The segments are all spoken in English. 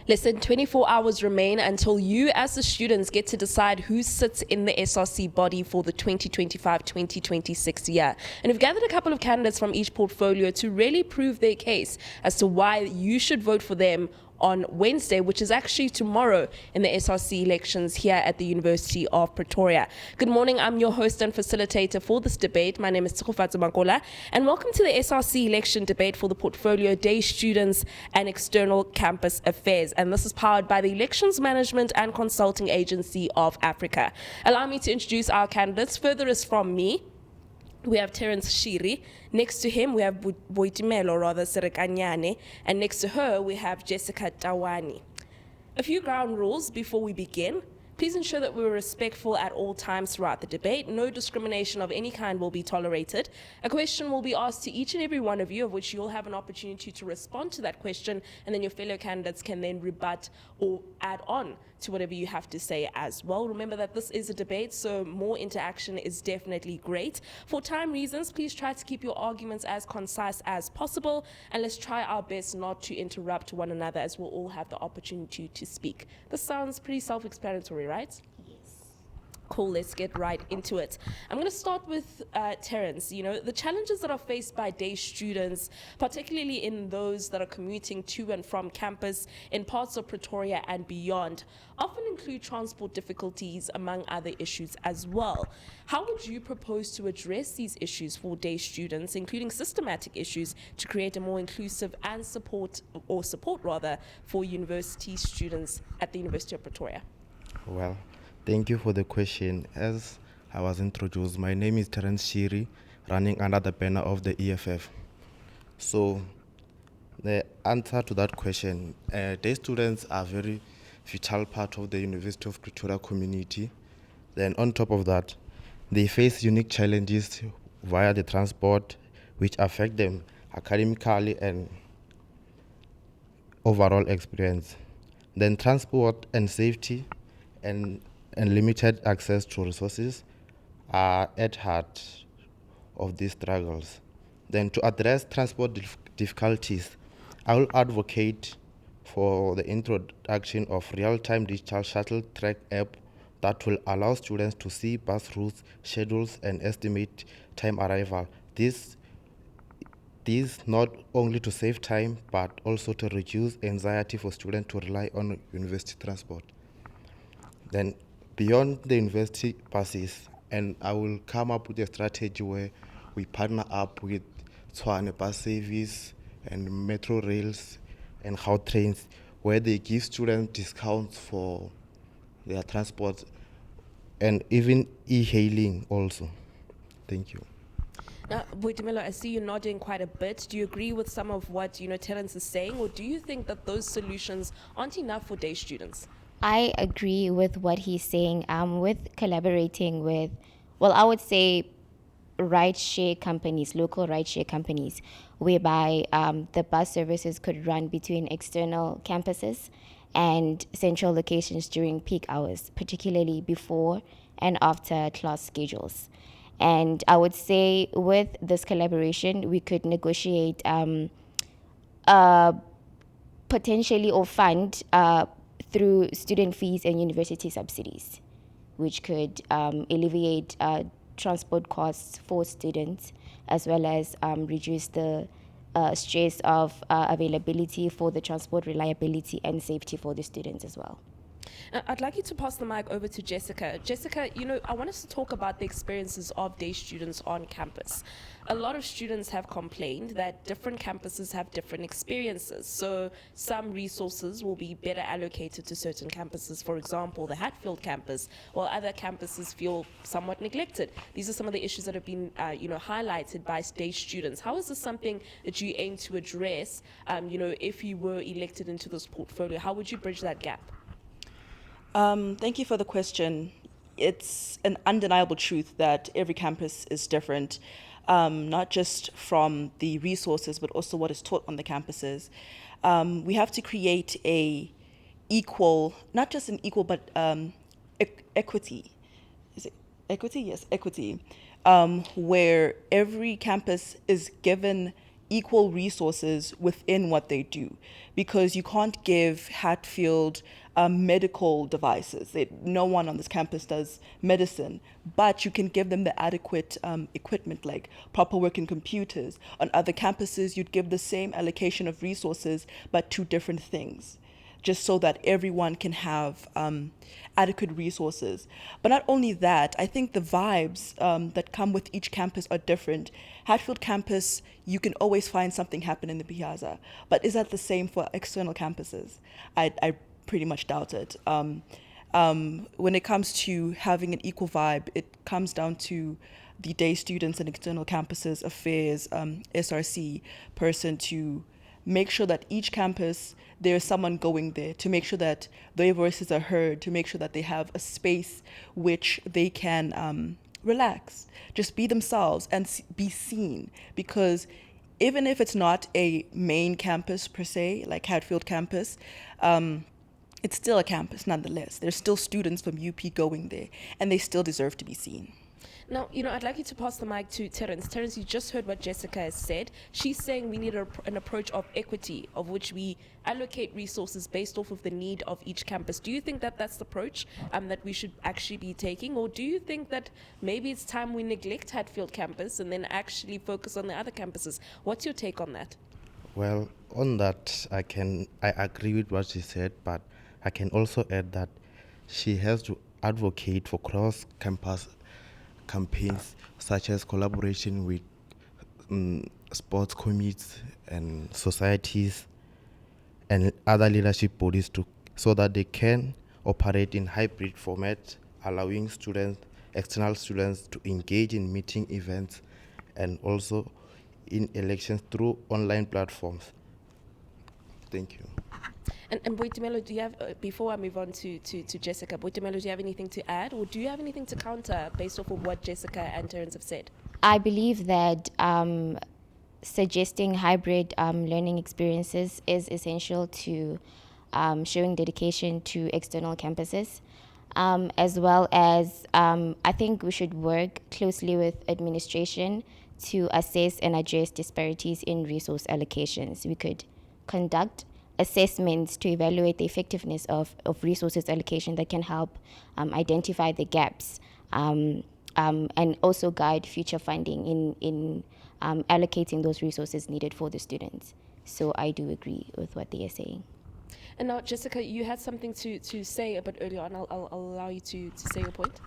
Less than 24 hours remain until you as the students get to decide who sits in the SRC body for the 2025-2026 year. And we've gathered a couple of candidates from each portfolio to really prove their case as to why you should vote for them on Wednesday, which is actually tomorrow in the SRC elections here at the University of Pretoria. Good morning, I'm your host and facilitator for this debate. My name is Thrive25, and welcome to the SRC election debate for the portfolio Day Students and External Campus Affairs. And this is powered by the Elections Management and Consulting Agency of Africa. Allow me to introduce our candidates. Furthest from me, we have Terence Shiri. Next to him, we have Boitumelo, rather Serekanyane. And next to her, we have Jessica Tawani. A few ground rules before we begin. Please ensure that we're respectful at all times throughout the debate. No discrimination of any kind will be tolerated. A question will be asked to each and every one of you, of which you'll have an opportunity to respond to that question, and then your fellow candidates can then rebut or add on to whatever you have to say as well. Remember that this is a debate, so more interaction is definitely great. For time reasons, please try to keep your arguments as concise as possible, and let's try our best not to interrupt one another, as we'll all have the opportunity to speak. This sounds pretty self-explanatory, right? Cool, let's get right into it. I'm going to start with Terence. You know, the challenges that are faced by day students, particularly in those that are commuting to and from campus in parts of Pretoria and beyond, often include transport difficulties, among other issues as well. How would you propose to address these issues for day students, including systematic issues, to create a more inclusive and support for university students at the University of Pretoria? Well, thank you for the question. As I was introduced, my name is Terence Shiri, running under the banner of the EFF. So the answer to that question, day students are a very vital part of the University of Pretoria community. Then on top of that, they face unique challenges via the transport, which affect them academically and overall experience. Then transport and safety and limited access to resources are at heart of these struggles. Then to address transport difficulties, I will advocate for the introduction of real-time digital shuttle track app that will allow students to see bus routes, schedules, and estimate time arrival. This not only to save time, but also to reduce anxiety for students to rely on university transport. Then beyond the university buses, and I will come up with a strategy where we partner up with Tshwane Bus Service and Metro Rails and how trains, where they give students discounts for their transport and even e-hailing also. Thank you. Now, Boitumelo, I see you nodding quite a bit. Do you agree with some of what Terence is saying, or do you think that those solutions aren't enough for day students? I agree with what he's saying. With collaborating with, I would say rideshare companies, local rideshare companies, whereby the bus services could run between external campuses and central locations during peak hours, particularly before and after class schedules. And I would say with this collaboration, we could negotiate potentially or fund through student fees and university subsidies, which could alleviate transport costs for students, as well as reduce the stress of availability for the transport reliability and safety for the students as well. I'd like you to pass the mic over to Jessica. Jessica, I want us to talk about the experiences of day students on campus. A lot of students have complained that different campuses have different experiences. So some resources will be better allocated to certain campuses, for example, the Hatfield campus, while other campuses feel somewhat neglected. These are some of the issues that have been highlighted by day students. How is this something that you aim to address, if you were elected into this portfolio? How would you bridge that gap? Thank you for the question. It's an undeniable truth that every campus is different, not just from the resources, but also what is taught on the campuses. We have to create a equal, not just an equal, but equity. Is it equity? Yes, equity, where every campus is given equal resources within what they do, because you can't give Hatfield medical devices. No one on this campus does medicine, but you can give them the adequate equipment, like proper working computers. On other campuses, you'd give the same allocation of resources, but to different things, just so that everyone can have adequate resources. But not only that, I think the vibes that come with each campus are different. Hatfield campus, you can always find something happen in the piazza. But is that the same for external campuses? I pretty much doubt it. When it comes to having an equal vibe, it comes down to the day students and external campuses affairs SRC person to make sure that each campus, there's someone going there to make sure that their voices are heard, to make sure that they have a space which they can relax, just be themselves and be seen. Because even if it's not a main campus per se, like Hatfield campus, it's still a campus nonetheless. There's still students from UP going there, and they still deserve to be seen. Now, I'd like you to pass the mic to Terence. Terence, you just heard what Jessica has said. She's saying we need an approach of equity, of which we allocate resources based off of the need of each campus. Do you think that that's the approach that we should actually be taking? Or do you think that maybe it's time we neglect Hatfield campus and then actually focus on the other campuses? What's your take on that? Well, on that, I agree with what she said, but I can also add that she has to advocate for cross-campus campaigns, such as collaboration with sports committees and societies and other leadership bodies so that they can operate in hybrid format, allowing external students to engage in meeting events and also in elections through online platforms. Thank you. And Boitumelo, do you have, before I move on to Jessica, Boitumelo, do you have anything to add, or do you have anything to counter based off of what Jessica and Terence have said? I believe that suggesting hybrid learning experiences is essential to showing dedication to external campuses, as well as I think we should work closely with administration to assess and address disparities in resource allocations. We could conduct assessments to evaluate the effectiveness of resources allocation that can help identify the gaps and also guide future funding in allocating those resources needed for the students. So I do agree with what they are saying. And now, Jessica, you had something to say a bit earlier on. I'll allow you to say your point.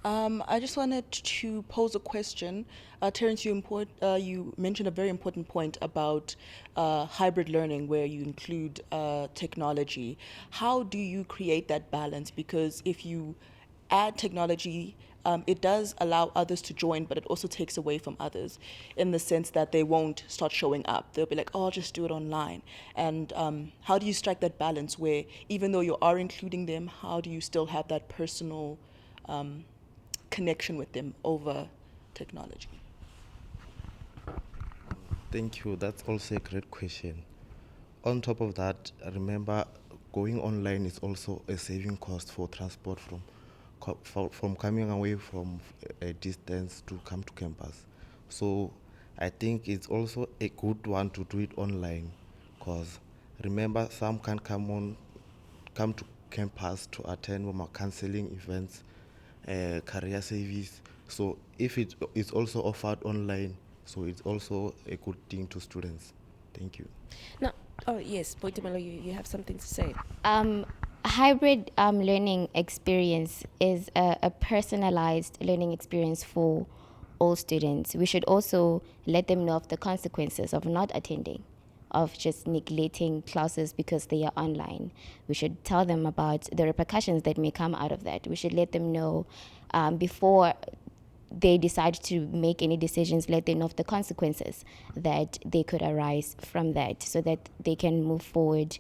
I just wanted to pose a question. Terence, you mentioned a very important point about hybrid learning where you include technology. How do you create that balance? Because if you add technology, it does allow others to join, but it also takes away from others in the sense that they won't start showing up. They'll be like, oh, I'll just do it online. And how do you strike that balance where even though you are including them, how do you still have that personal connection with them over technology? Thank you. That's also a great question. On top of that, remember, going online is also a saving cost for transport from coming away from a distance to come to campus. So I think it's also a good one to do it online, because remember, some can come to campus to attend counseling events, career service. So if it is also offered online, so it's also a good thing to students. Thank you. Now, oh yes, Boitumelo, you have something to say. Hybrid learning experience is a personalized learning experience for all students. We should also let them know of the consequences of not attending, of just neglecting classes because they are online. We should tell them about the repercussions that may come out of that. We should let them know before they decide to make any decisions, let them know of the consequences that they could arise from that, so that they can move forward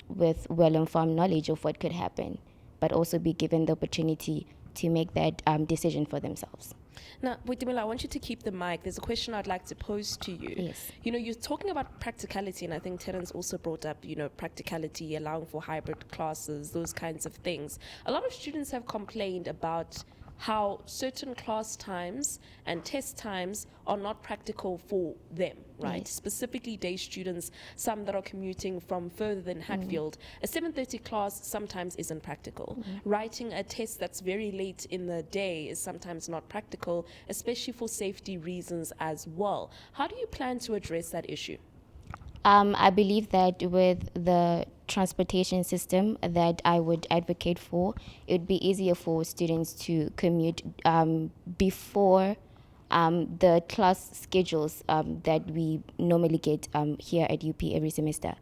with well-informed knowledge of what could happen, but also be given the opportunity to make that decision for themselves. Now, Boitumelo, I want you to keep the mic. There's a question I'd like to pose to you. Yes. You're talking about practicality, and I think Terence also brought up, practicality, allowing for hybrid classes, those kinds of things. A lot of students have complained about how certain class times and test times are not practical for them, right? Yes. Specifically day students, some that are commuting from further than Hatfield. A 7:30 class sometimes isn't practical. Writing a test that's very late in the day is sometimes not practical, especially for safety reasons as well. How do you plan to address that issue? I believe that with the transportation system that I would advocate for, it would be easier for students to commute before the class schedules that we normally get here at UP every semester.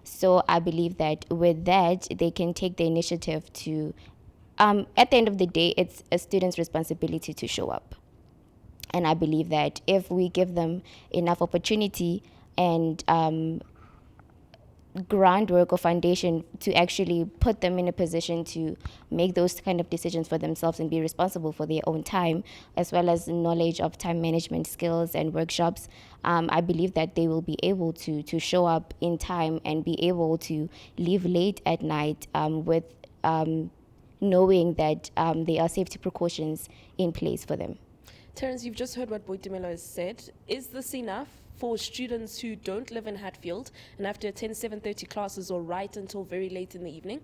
So I believe that with that, they can take the initiative to, at the end of the day, it's a student's responsibility to show up. And I believe that if we give them enough opportunity and groundwork or foundation to actually put them in a position to make those kind of decisions for themselves and be responsible for their own time, as well as knowledge of time management skills and workshops, I believe that they will be able to show up in time and be able to leave late at night with knowing that there are safety precautions in place for them. Terence, you've just heard what Boitumelo has said. Is this enough for students who don't live in Hatfield and have to attend 7:30 classes or write until very late in the evening?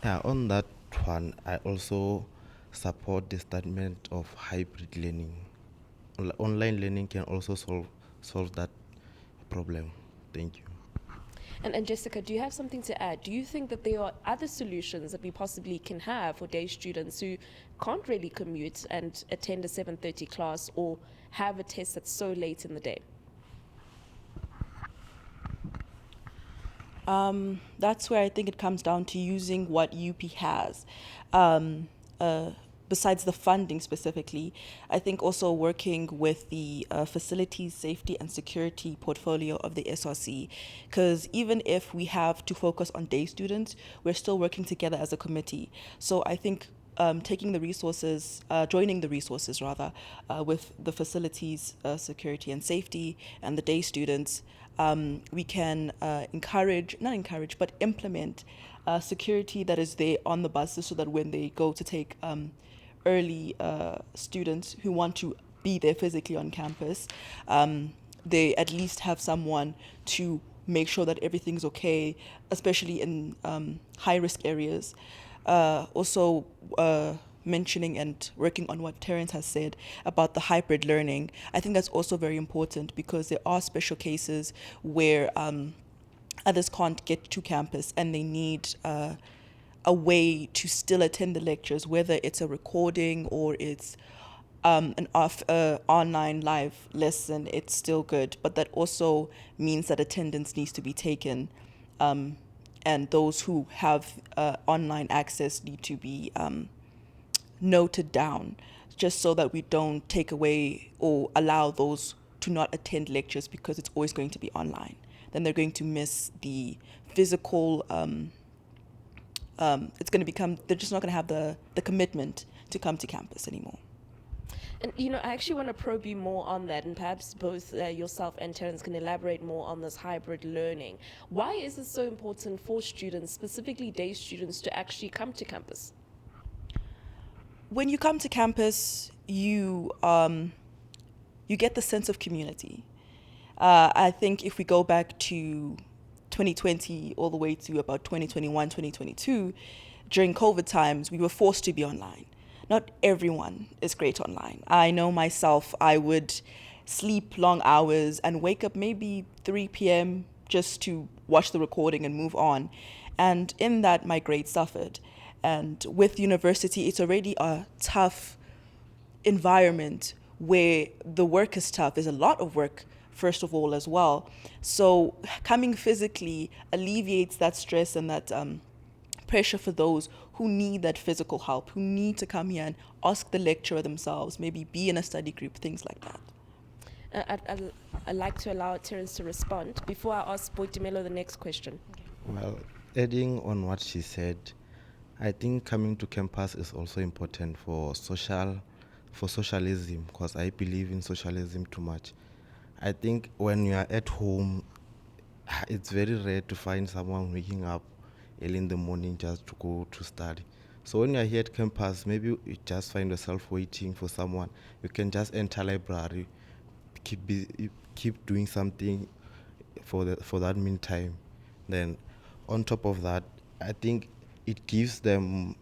Yeah, on that one, I also support the statement of hybrid learning. Online learning can also solve that problem. Thank you. And Jessica, do you have something to add? Do you think that there are other solutions that we possibly can have for day students who can't really commute and attend a 7:30 class or have a test that's so late in the day? That's where I think it comes down to using what UP has. Besides the funding specifically, I think also working with the facilities, safety and security portfolio of the SRC, because even if we have to focus on day students, we're still working together as a committee. So I think taking the resources, joining the resources rather, with the facilities, security and safety and the day students, we can implement security that is there on the buses so that when they go to take early students who want to be there physically on campus, they at least have someone to make sure that everything's okay, especially in high-risk areas. Also, mentioning and working on what Terence has said about the hybrid learning, I think that's also very important because there are special cases where others can't get to campus and they need a way to still attend the lectures, whether it's a recording or it's an online live lesson, it's still good. But that also means that attendance needs to be taken. And those who have online access need to be noted down, just so that we don't take away or allow those to not attend lectures because it's always going to be online. Then they're going to miss the physical, it's going to become, they're just not going to have the commitment to come to campus anymore. And, you know, I actually want to probe you more on that, and perhaps both yourself and Terence can elaborate more on this hybrid learning. Why is it so important for students, specifically day students, to actually come to campus? When you come to campus, you get the sense of community. I think if we go back to 2020 all the way to about 2021, 2022, during COVID times, we were forced to be online. Not everyone is great online. I know myself, I would sleep long hours and wake up maybe 3 p.m. just to watch the recording and move on. And in that, my grades suffered. And with university, it's already a tough environment where the work is tough. There's a lot of work, first of all, as well. So coming physically alleviates that stress and that pressure for those who need that physical help, who need to come here and ask the lecturer themselves, maybe be in a study group, things like that. I'd like to allow Terence to respond before I ask Boitumelo the next question. Well, adding on what she said, I think coming to campus is also important for socialism, because I believe in socialism too much. I think when you are at home, it's very rare to find someone waking up early in the morning just to go to study. So when you're here at campus, maybe you just find yourself waiting for someone. You can just enter library, keep doing something for that meantime. Then on top of that, I think it gives them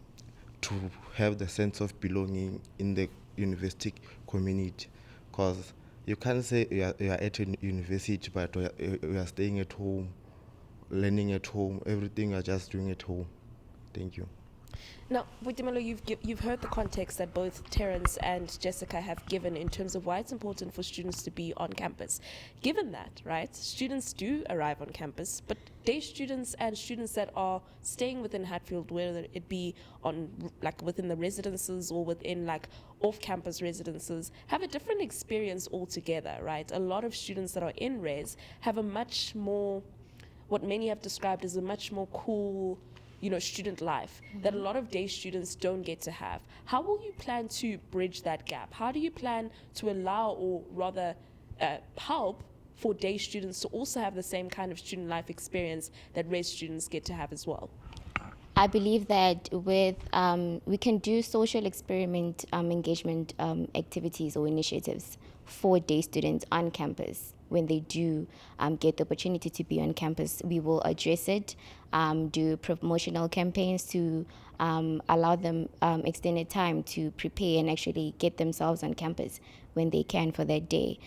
to have the sense of belonging in the university community, because you can't say you are at a university but you are staying at home, learning at home, everything you are just doing at home. Thank you. Now, Butimelo, you've heard the context that both Terence and Jessica have given in terms of why it's important for students to be on campus. Given that, right, students do arrive on campus, but day students and students that are staying within Hatfield, whether it be on like within the residences or within like off-campus residences, have a different experience altogether, right? A lot of students that are in res have a much more, what many have described as a much more cool, student life that a lot of day students don't get to have. How will you plan to bridge that gap? How do you plan to allow, or rather help for day students to also have the same kind of student life experience that res students get to have as well? I believe that with we can do social experiment engagement activities or initiatives for day students on campus. When they do get the opportunity to be on campus, we will address it, do promotional campaigns to allow them extended time to prepare and actually get themselves on campus when they can for that day,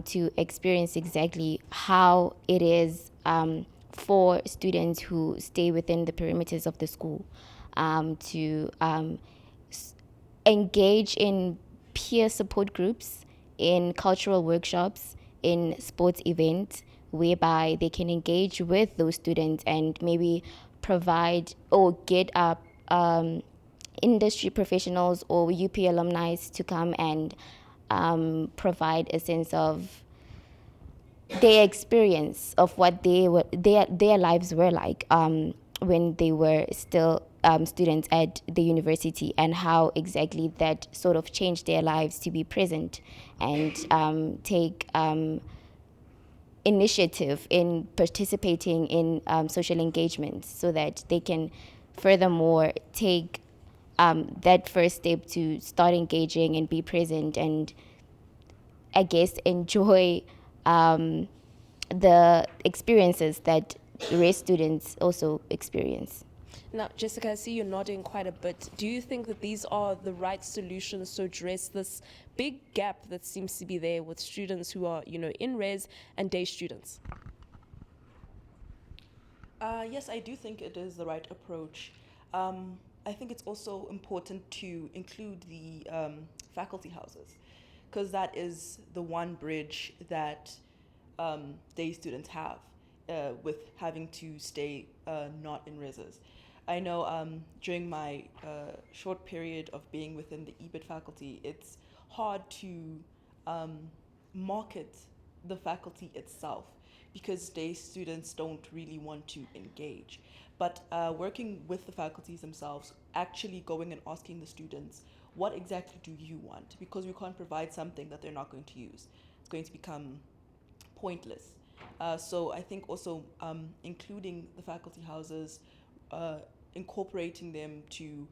to experience exactly how it is for students who stay within the perimeters of the school, to engage in peer support groups, in cultural workshops, in sports events, whereby they can engage with those students and maybe provide or get up industry professionals or UP alumni to come and provide a sense of their experience of what their lives were like when they were still students at the university, and how exactly that sort of changed their lives to be present and take initiative in participating in social engagements, so that they can furthermore take that first step to start engaging and be present and, I guess, enjoy the experiences that race students also experience. Now, Jessica, I see you're nodding quite a bit. Do you think that these are the right solutions to address this big gap that seems to be there with students who are, in res and day students? Yes, I do think it is the right approach. I think it's also important to include the faculty houses, because that is the one bridge that day students have with having to stay not in reses. I know during my short period of being within the EBIT faculty, it's hard to market the faculty itself, because day students don't really want to engage. But working with the faculties themselves, actually going and asking the students, what exactly do you want? Because we can't provide something that they're not going to use. It's going to become pointless. So I think also including the faculty houses, incorporating them to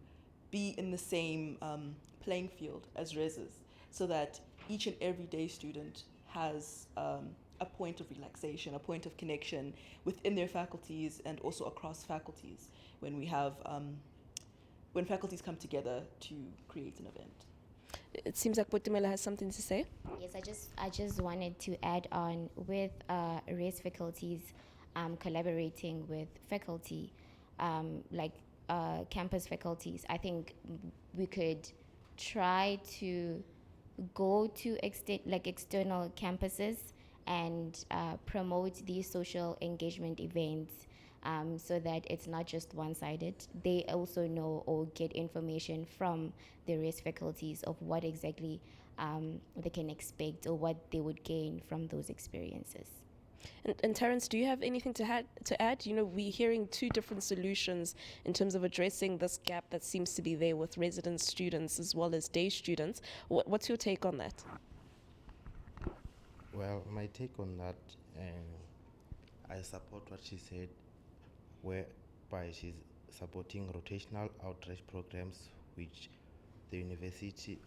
be in the same playing field as reses, so that each and every day student has a point of relaxation, a point of connection within their faculties and also across faculties when we have when faculties come together to create an event. It seems like Butimela has something to say. Yes, I just wanted to add on with race faculties collaborating with faculty, like campus faculties. I think we could try to go to external campuses and promote these social engagement events, so that it's not just one-sided. They also know or get information from the race faculties of what exactly they can expect or what they would gain from those experiences. And Terence, do you have anything to add? We're hearing two different solutions in terms of addressing this gap that seems to be there with resident students as well as day students. What's your take on that? Well, my take on that, I support what she said, whereby supporting rotational outreach programs, which the university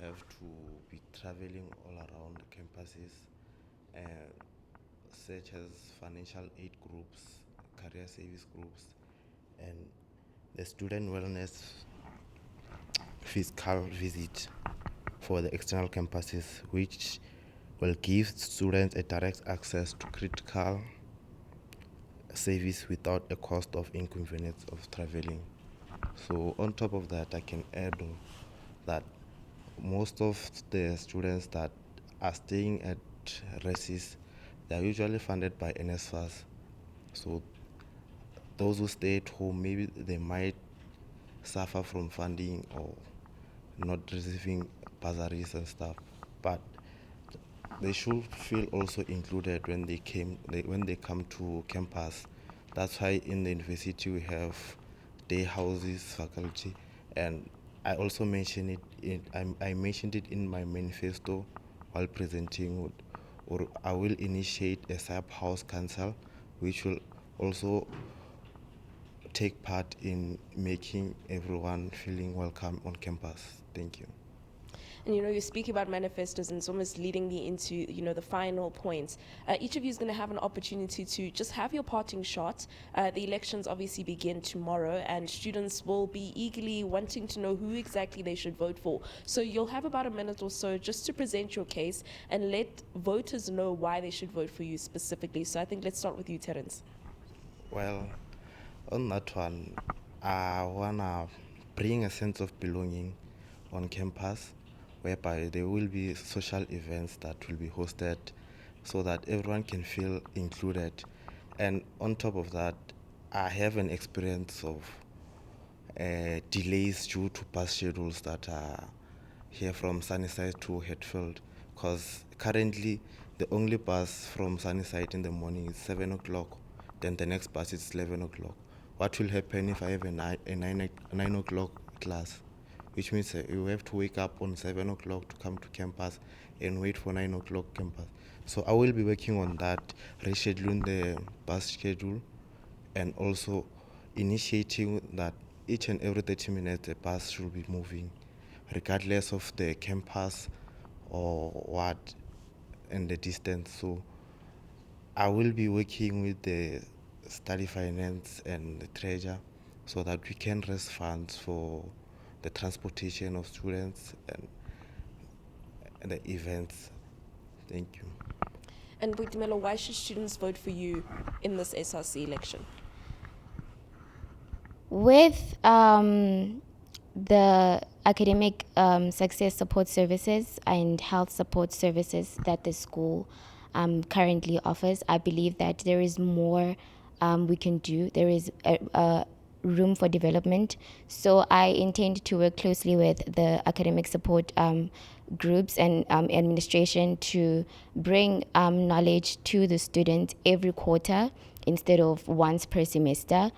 have to be traveling all around campuses, such as financial aid groups, career service groups, and the student wellness physical visit for the external campuses, which will give students a direct access to critical service without a cost of inconvenience of traveling. So on top of that, I can add that most of the students that are staying at RESIS, they are usually funded by NSFAS. So those who stay at home, maybe they might suffer from funding or not receiving bursaries and stuff, but they should feel also included when they come to campus. That's why in the university we have day houses, faculty, and I also mentioned I mentioned it in my manifesto while presenting, or I will initiate a sub house council, which will also take part in making everyone feeling welcome on campus. Thank you. And you're speaking about manifestos, and it's almost leading me into the final points. Each of you is going to have an opportunity to just have your parting shot. The elections obviously begin tomorrow, and students will be eagerly wanting to know who exactly they should vote for. So you'll have about a minute or so just to present your case and let voters know why they should vote for you specifically. So I think let's start with you, Terence. Well, on that one, I wanna bring a sense of belonging on campus, whereby there will be social events that will be hosted so that everyone can feel included. And on top of that, I have an experience of delays due to bus schedules that are here from Sunnyside to Hatfield, because currently the only bus from Sunnyside in the morning is 7 o'clock, then the next bus is 11 o'clock. What will happen if I have a 9 o'clock class? Which means you have to wake up on 7 o'clock to come to campus and wait for 9 o'clock campus. So I will be working on that, rescheduling the bus schedule, and also initiating that each and every 30 minutes the bus should be moving, regardless of the campus or what and the distance. So I will be working with the study finance and the treasurer so that we can raise funds for the transportation of students and the events. Thank you. And Boitumelo, why should students vote for you in this SRC election? With the academic success support services and health support services that the school currently offers, I believe that there is more we can do. There is a room for development. So I intend to work closely with the academic support groups and administration to bring knowledge to the students every quarter instead of once per semester,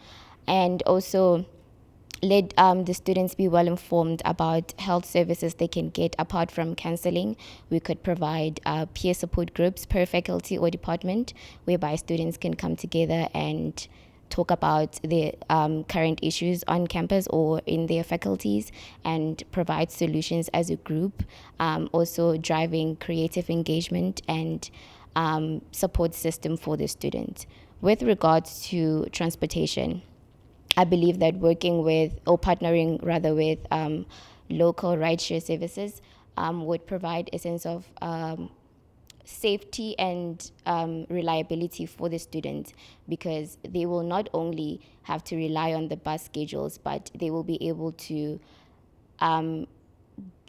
and also let the students be well informed about health services they can get apart from counseling. We could provide peer support groups per faculty or department, whereby students can come together and talk about the current issues on campus or in their faculties and provide solutions as a group. Also driving creative engagement and support system for the students. With regards to transportation, I believe that working with, or partnering rather with, local rideshare services would provide a sense of safety and reliability for the students, because they will not only have to rely on the bus schedules, but they will be able to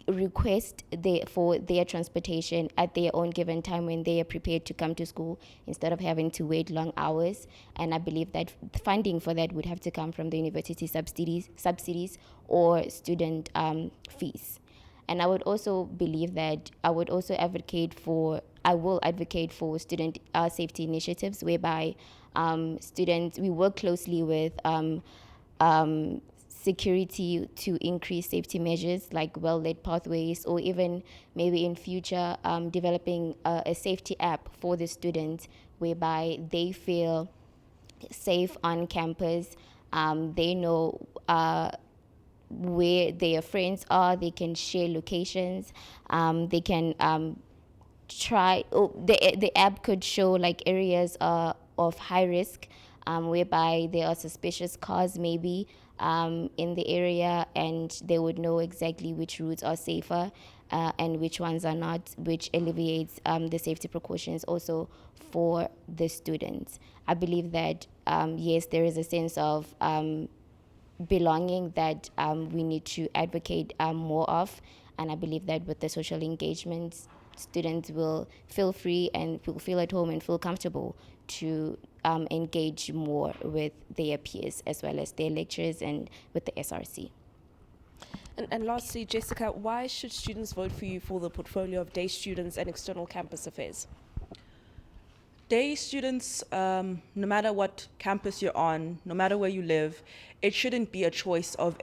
request for their transportation at their own given time when they are prepared to come to school, instead of having to wait long hours. And I believe that funding for that would have to come from the university subsidies or student fees. And I would also believe that I will advocate for student safety initiatives, whereby we work closely with security to increase safety measures like well-lit pathways, or even maybe in future developing a safety app for the students, whereby they feel safe on campus They know where their friends are. They can share locations. They can the app could show like areas of high risk, whereby there are suspicious cars maybe in the area, and they would know exactly which routes are safer and which ones are not, which alleviates the safety precautions also for the students. I believe that yes, there is a sense of belonging that we need to advocate more of. And I believe that with the social engagements, students will feel free and feel at home and feel comfortable to engage more with their peers as well as their lecturers and with the SRC. And lastly, Jessica, why should students vote for you for the portfolio of day students and external campus affairs? Day students, no matter what campus you're on, no matter where you live, it shouldn't be a choice of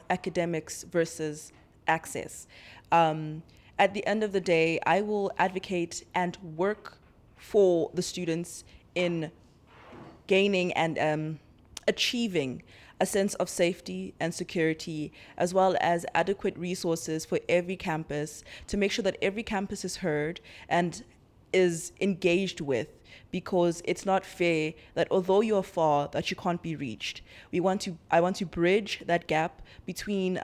academics versus access. At the end of the day, I will advocate and work for the students in gaining and achieving a sense of safety and security, as well as adequate resources for every campus to make sure that every campus is heard and is engaged with, because it's not fair that although you're far, that you can't be reached. I want to bridge that gap between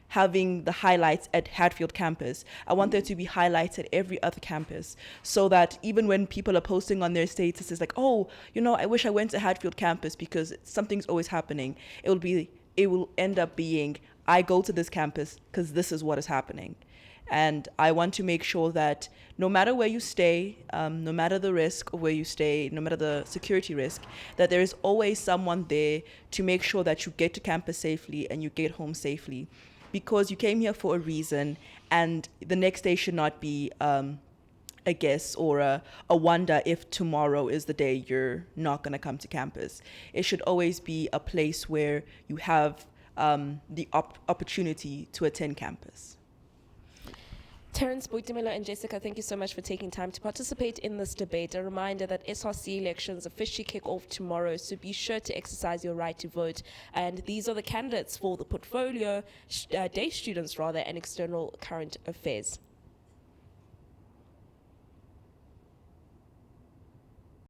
having the highlights at Hatfield campus. I want there to be highlights at every other campus, so that even when people are posting on their statuses like, oh, I wish I went to Hatfield campus because something's always happening, it will end up being, I go to this campus because this is what is happening. And I want to make sure that no matter where you stay, no matter the risk of where you stay, no matter the security risk, that there is always someone there to make sure that you get to campus safely and you get home safely. Because you came here for a reason, and the next day should not be a guess or a wonder if tomorrow is the day you're not going to come to campus. It should always be a place where you have the opportunity to attend campus. Terence, Boitumelo, and Jessica, thank you so much for taking time to participate in this debate. A reminder that SRC elections officially kick off tomorrow, so be sure to exercise your right to vote. And these are the candidates for the portfolio, day students rather, and external current affairs.